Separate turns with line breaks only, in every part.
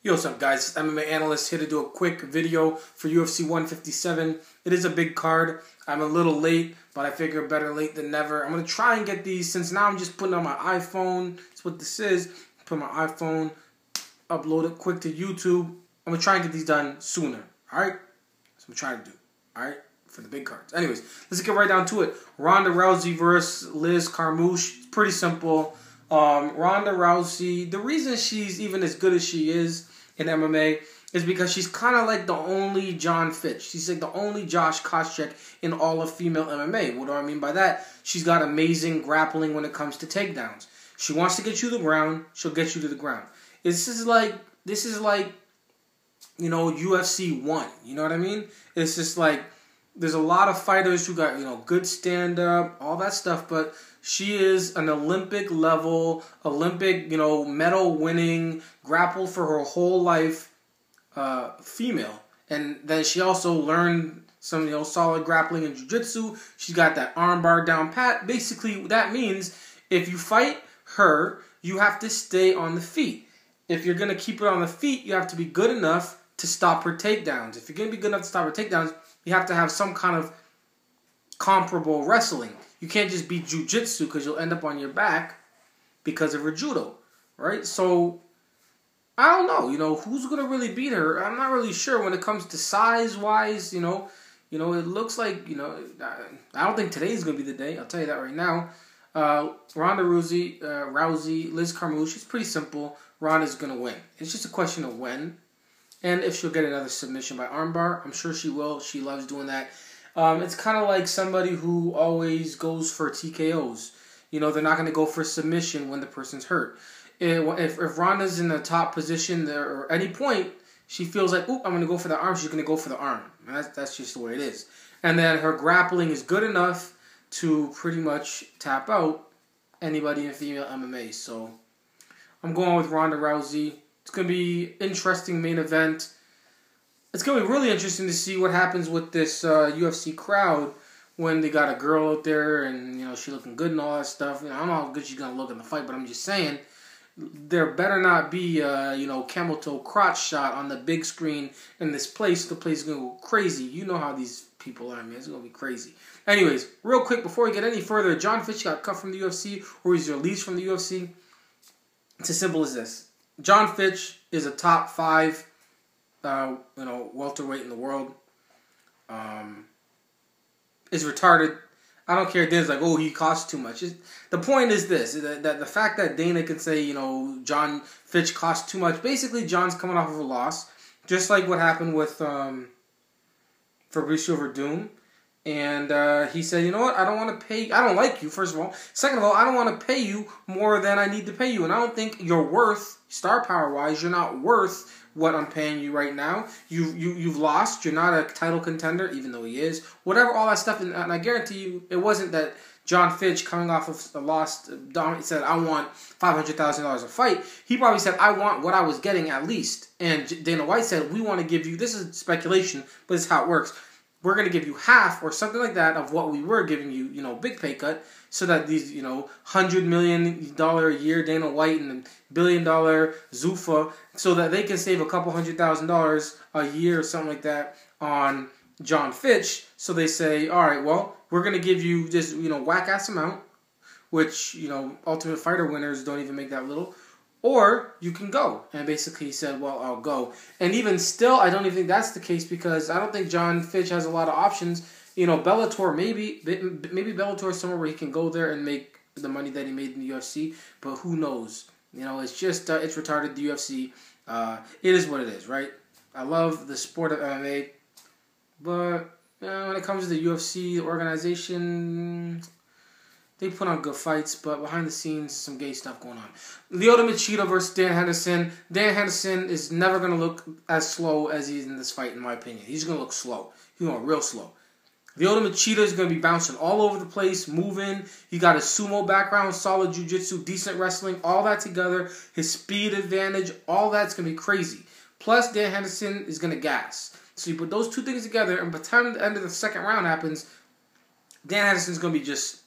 Yo, what's up, guys? It's MMA Analyst here to do a quick video for UFC 157. It is a big card. I'm a little late, but I figure better late than never. I'm going to try and get these, since now I'm just putting on my iPhone. That's what this is. Put my iPhone, upload it quick to YouTube. I'm going to try and get these done sooner, alright? That's what I'm trying to do, alright? For the big cards. Anyways, let's get right down to it. Ronda Rousey versus Liz Carmouche. It's pretty simple. Ronda Rousey, the reason she's even as good as she is in MMA is because she's kind of like the only John Fitch. She's like the only Josh Koscheck in all of female MMA. What do I mean by that? She's got amazing grappling when it comes to takedowns. She wants to get you to the ground, she'll get you to the ground. This is like, you know, UFC 1. You know what I mean? It's just like, there's a lot of fighters who got, you know, good stand-up, all that stuff, but she is an Olympic level, you know, medal-winning, grappled for her whole life female. And then she also learned some, you know, solid grappling and jiu-jitsu. She's got that armbar down pat. Basically, that means if you fight her, you have to stay on the feet. If you're going to keep it on the feet, you have to be good enough to stop her takedowns. If you're going to be good enough to stop her takedowns, you have to have some kind of comparable wrestling. You can't just be jiu-jitsu because you'll end up on your back because of her judo, right? So, I don't know, you know, who's going to really beat her? I'm not really sure when it comes to size-wise, you know, it looks like, you know, I don't think today's going to be the day, I'll tell you that right now. Ronda Rousey, Liz Carmouche, it's pretty simple. Ronda's going to win. It's just a question of when. And if she'll get another submission by armbar, I'm sure she will. She loves doing that. It's kind of like somebody who always goes for TKOs. You know, they're not going to go for submission when the person's hurt. If Ronda's in the top position there or any point, she feels like, oop, I'm going to go for the arm, she's going to go for the arm. That's just the way it is. And then her grappling is good enough to pretty much tap out anybody in female MMA. So I'm going with Ronda Rousey. It's going to be an interesting main event. It's going to be really interesting to see what happens with this UFC crowd when they got a girl out there and, you know, she looking good and all that stuff. You know, I don't know how good she's going to look in the fight, but I'm just saying there better not be, you know, camel toe crotch shot on the big screen in this place. The place is going to go crazy. You know how these people are, man. It's going to be crazy. Anyways, real quick, before we get any further, John Fitch got cut from the UFC or he's released from the UFC. It's as simple as this. John Fitch is a top 5 you know, welterweight in the world. Is retarded. I don't care. There's like, oh, he costs too much. The point is this: that the fact that Dana can say, you know, John Fitch costs too much. Basically, John's coming off of a loss, just like what happened with Fabricio Verdum. And he said, you know what, I don't want to pay, I don't like you, first of all. Second of all, I don't want to pay you more than I need to pay you. And I don't think you're worth, star power-wise, you're not worth what I'm paying you right now. You've lost. You're not a title contender, even though he is. Whatever, all that stuff. And I guarantee you, it wasn't that John Fitch, coming off of a loss, said, I want $500,000 a fight. He probably said, I want what I was getting at least. And Dana White said, we want to give you, this is speculation, but this is how it works. We're going to give you half or something like that of what we were giving you, you know, big pay cut, so that these, you know, $100 million a year Dana White and $1 billion Zuffa, so that they can save a couple $100,000 a year or something like that on John Fitch. So they say, all right, well, we're going to give you this, you know, whack-ass amount, which, you know, Ultimate Fighter winners don't even make that little. Or you can go. And basically he said, well, I'll go. And even still, I don't even think that's the case because I don't think John Fitch has a lot of options. You know, Bellator, maybe Bellator is somewhere where he can go there and make the money that he made in the UFC. But who knows? You know, it's just, it's retarded, the UFC. It is what it is, right? I love the sport of MMA. But you know, when it comes to the UFC, the organization, they put on good fights, but behind the scenes, some gay stuff going on. Lyoto Machida versus Dan Henderson. Dan Henderson is never going to look as slow as he is in this fight, in my opinion. He's going to look slow. He's going to look real slow. Lyoto Machida is going to be bouncing all over the place, moving. He got a sumo background, solid jiu-jitsu, decent wrestling, all that together. His speed advantage, all that's going to be crazy. Plus, Dan Henderson is going to gas. So you put those two things together, and by the time the end of the second round happens, Dan Henderson's going to be just...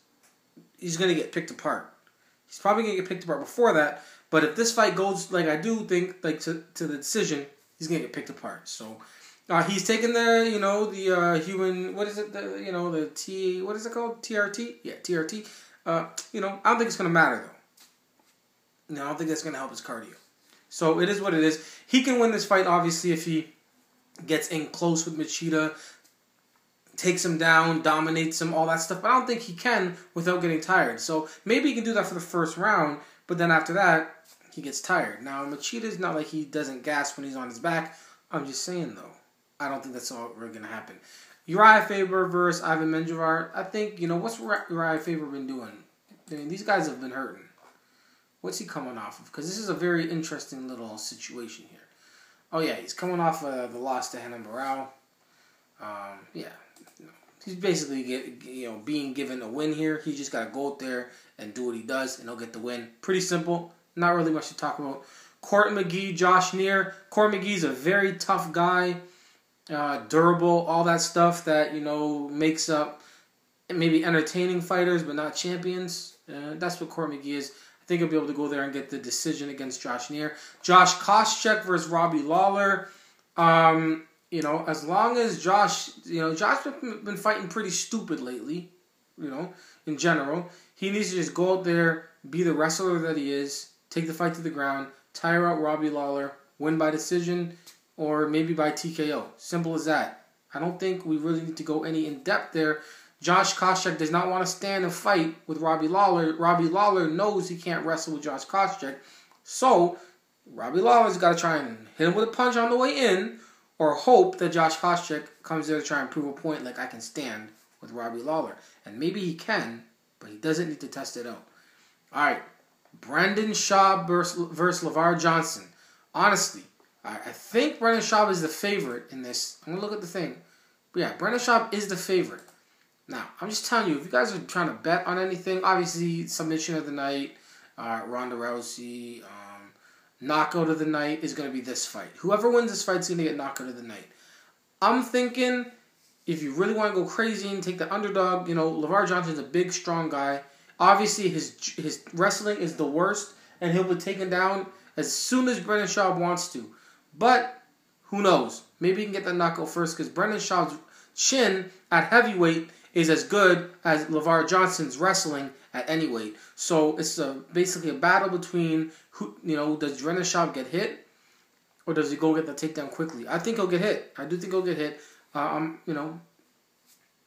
he's going to get picked apart. He's probably going to get picked apart before that, But if this fight goes like I do think, like to the decision, he's gonna get picked apart. So he's taking the human, what is it, the T, what is it called, TRT? Yeah, TRT. I don't think it's gonna matter though. No, I don't think that's gonna help his cardio. So it is what it is. He can win this fight obviously if he gets in close with Machida, takes him down, dominates him, all that stuff. But I don't think he can without getting tired. So maybe he can do that for the first round, but then after that, he gets tired. Now, Machida's not like he doesn't gasp when he's on his back. I'm just saying, though, I don't think that's all really going to happen. Uriah Faber versus Ivan Menjivar. I think, what's Uriah Faber been doing? I mean, these guys have been hurting. What's he coming off of? Because this is a very interesting little situation here. Oh, yeah, he's coming off the loss to Renan Barão. Yeah. He's basically being given a win here. He just got to go out there and do what he does, and he'll get the win. Pretty simple. Not really much to talk about. Court McGee, Josh Neer. Court McGee's a very tough guy. Durable, all that stuff that, makes up maybe entertaining fighters, but not champions. That's what Court McGee is. I think he'll be able to go there and get the decision against Josh Neer. Josh Koscheck versus Robbie Lawler. As long as Josh has been fighting pretty stupid lately, in general. He needs to just go out there, be the wrestler that he is, take the fight to the ground, tire out Robbie Lawler, win by decision, or maybe by TKO. Simple as that. I don't think we really need to go any in-depth there. Josh Koscheck does not want to stand and fight with Robbie Lawler. Robbie Lawler knows he can't wrestle with Josh Koscheck. So, Robbie Lawler's got to try and hit him with a punch on the way in, or hope that Josh Koscheck comes there to try and prove a point like I can stand with Robbie Lawler. And maybe he can, but he doesn't need to test it out. All right. Brendan Schaub versus LeVar Johnson. Honestly, I think Brendan Schaub is the favorite in this. I'm going to look at the thing. But yeah, Brendan Schaub is the favorite. Now, I'm just telling you, if you guys are trying to bet on anything, obviously, submission of the night, Ronda Rousey, knockout of the night is going to be this fight. Whoever wins this fight is going to get knockout of the night. I'm thinking, if you really want to go crazy and take the underdog, LeVar Johnson's a big, strong guy. Obviously, his wrestling is the worst, and he'll be taken down as soon as Brendan Schaub wants to. But, who knows? Maybe he can get that knockout first, because Brendan Schaub's chin at heavyweight is as good as LeVar Johnson's wrestling at any weight. So it's basically a battle between does Brendan Schaub get hit, or does he go get the takedown quickly? I think he'll get hit. I do think he'll get hit.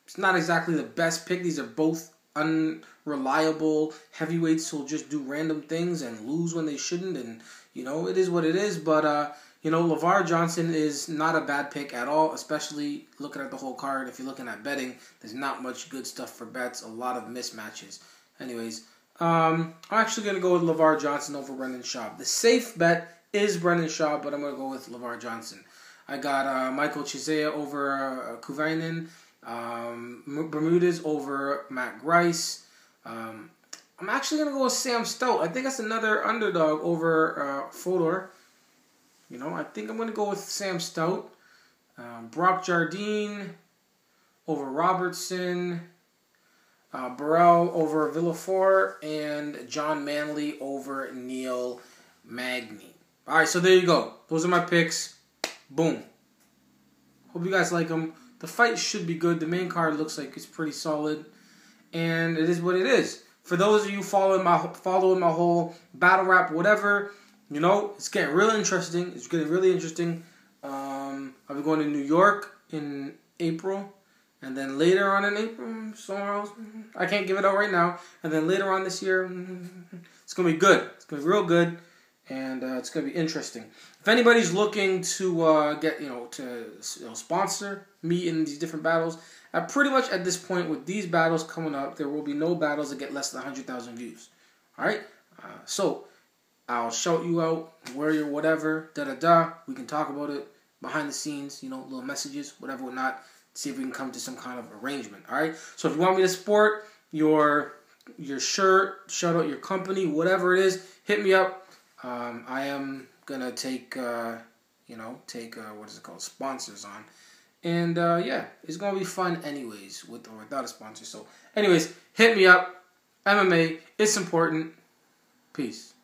It's not exactly the best pick. These are both unreliable heavyweights who'll just do random things and lose when they shouldn't, and it is what it is. But LeVar Johnson is not a bad pick at all, especially looking at the whole card. If you're looking at betting, there's not much good stuff for bets, a lot of mismatches. Anyways, I'm actually going to go with LeVar Johnson over Brendan Schaub. The safe bet is Brendan Schaub, but I'm going to go with LeVar Johnson. I got Michael Chiesa over Kuvainen, Bermudez over Matt Grice. I'm actually going to go with Sam Stout. I think that's another underdog over Fodor. I think I'm going to go with Sam Stout. Brock Jardine over Robertson. Burrell over Villafort. And John Manley over Neil Magny. Alright, so there you go. Those are my picks. Boom. Hope you guys like them. The fight should be good. The main card looks like it's pretty solid. And it is what it is. For those of you following my whole battle rap, whatever, it's getting really interesting. It's getting really interesting. I'll be going to New York in April. And then later on in April, somewhere else. I can't give it out right now. And then later on this year, it's going to be good. It's going to be real good. And it's going to be interesting. If anybody's looking to get, sponsor me in these different battles, pretty much at this point with these battles coming up, there will be no battles that get less than 100,000 views. All right? So I'll shout you out, where you're, whatever, We can talk about it behind the scenes, little messages, whatever, whatnot. See if we can come to some kind of arrangement. All right? So if you want me to support your shirt, shout out your company, whatever it is, hit me up. I am gonna take sponsors on, and it's gonna be fun anyways, with or without a sponsor. So, anyways, hit me up. MMA, it's important. Peace.